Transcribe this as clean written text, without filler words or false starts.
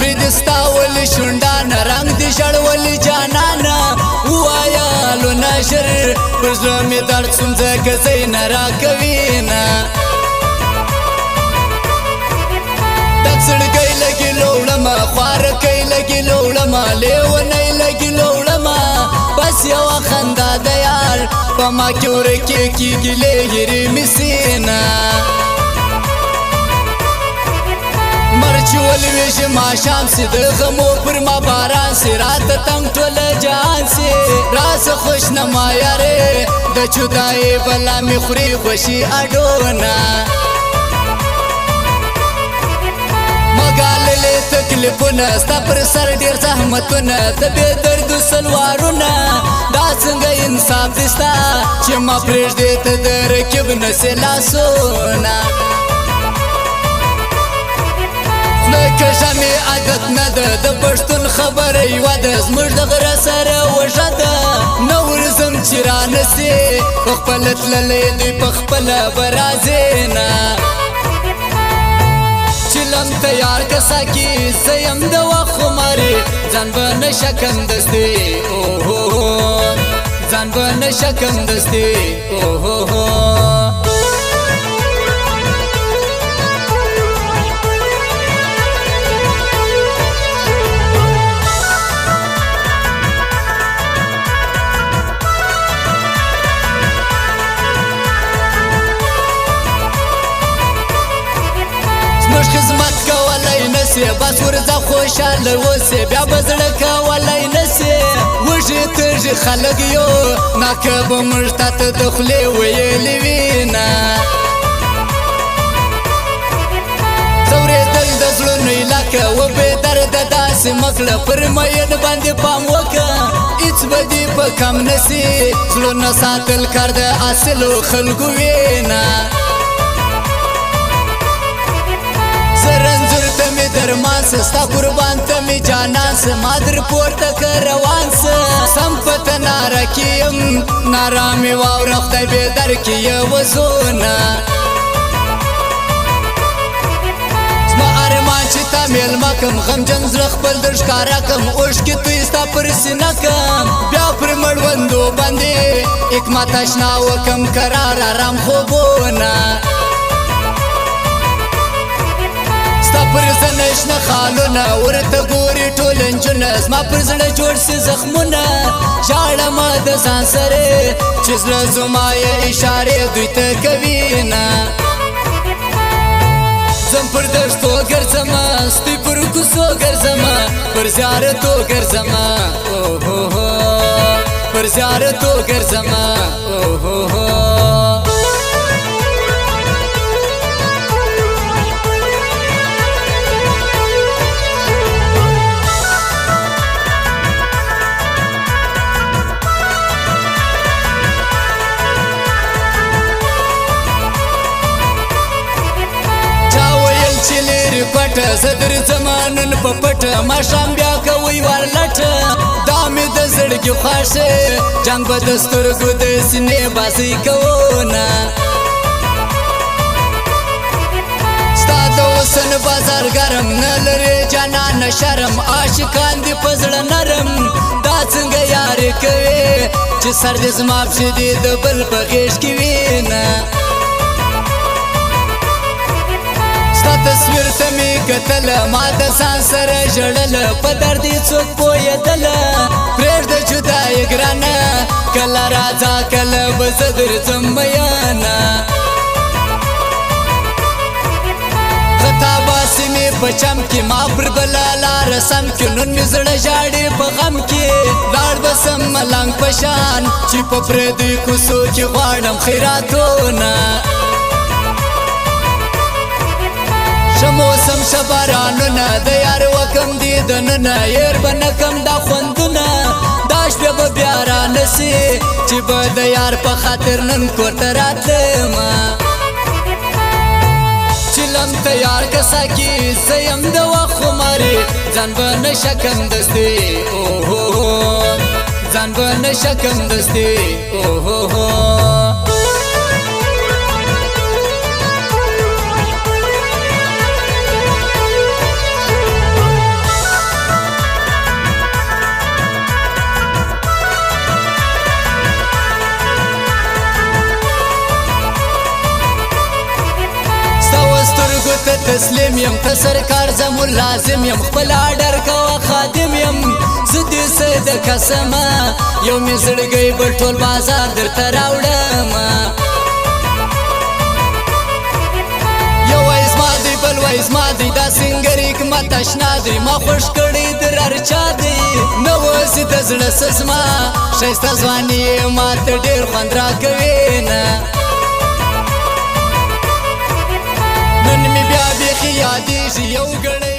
پریدستا ولی شندان رنگ دی جړ ولی جانانا وایا لونه شر پزړه می درد سمځه کزې نه راکوینا دڅړګی لګی لوړما خوار کای لګی لوړما لیونی لګی لوړما بس یو خندا د یار په ما کې ورکه کیږي لګری مسینا مرچ ولوي چې ما شام سي د غمو پر ما باران سي رات تنگ ټول جان سي راس خوش نما یاره د چودای بلا می خوري خوشي اډونا مګاللې تکلیفونه ستا پر سر ډیر زحمتونه د بے درد سلوارونه دا څنګه انصاف دستا چې ما پرېږدې ته د رکب نسې لاسونه کژمې عادت نه ده د پښتون خبره یوه ده زموږ د غره سره وژه ده نه ورځم چې رانسې په خپله تللی دوی په خپله به راځې نه چلم تیار که ساکي زه یم د وخت خمارې ځان به نه شکم دستې ځان به نه شکم دستې خدمت کولای نسی بس ورځه خوشاله اوسې بیا به زړه کولای نسی وږي تږي خلک یو ناکه به موږ ته ته د خولې ویلې وینا ځورېدل د زړونو علاقه و بې درده داسې مه کړه پر مین باندې پام وکړه هېڅ به دې په کم نسي زړونه ساتل کار د اصلو خلکو وینا رنځور ته می درمان سه ستا قربان ته می جانان سه ما در پورته که روان سه سم په تناره کې یم ناره مې واوره خدای بېدر کې یوه زونه زما ارمان چې تا میلمه کم غمجن زړه خپل در ښکاره کم اوښکې توی ستا پر سینه کم بیا پر مړوندو باندې حکمت اشنا وکم قرار ارام خوبونه ستا پر زنه شنه خالونه ورته ګوري ټول نجونه زما پر زړه جوړ سي زخمونه ژاړمه د ځان سره چې زړه زما یې اشارې دوی ته کوینه زم پر دښتو ګرځمه سپي پر کوڅو ګرځمه پر زیارتو ګرځمه پر زیارتو ګرځمه پټه زدر زمانن په پټه ما شام بیا کوي ورلټه دا مې د زړګي خواشه جنگ به د سترګو د سینې باسي کوونه ستا د وسن بازار ګرم نه لري جانان شرم عاشقان دي په زړه نرم دا څنګه یاري کوي چې سر دې زما پښې دې د بل په غېږ کې وینه تصویر ته می کتل ما د ځان سره ژړل په درد څوک پوهېدل پرېږده جدایي ګرانه کله راځه کله به زه درځم میانه خطا باسي مې په چم کې ما پر بله لاره سم کې نن مې زړه ژاړي په غم کې لاړ به سم ملنګ په شان چې په پردیو کوڅو کې غواړم خیراتونه موسم شبارانونه د یار وکم دیدنونه ير بنکم دا خوندونه دا شپه به بیا رانسي چې به د یار په خاطر نن کور ته راتلم چلم تیار که ساکي زه یم د وخت خمارې ځان به نه شکم دستې ځان به نه شکم دستې تسلیم یم ته سرکار زمون لازم یم خپل آډر کوه خادم یم زه دې څه د قسمه یو مې زړګی به ټول بازار درته راوړمه یو وای زما دی بل وای زما دی دا سنګر حکمت اشنا دی ما خوش کړی در هر چا دی نه وځي د زړه څه زما ښایسته ځواني یې ما ته ډېر خوند راکوي نه نن مې بیا بیخي یادېږي یو ګړی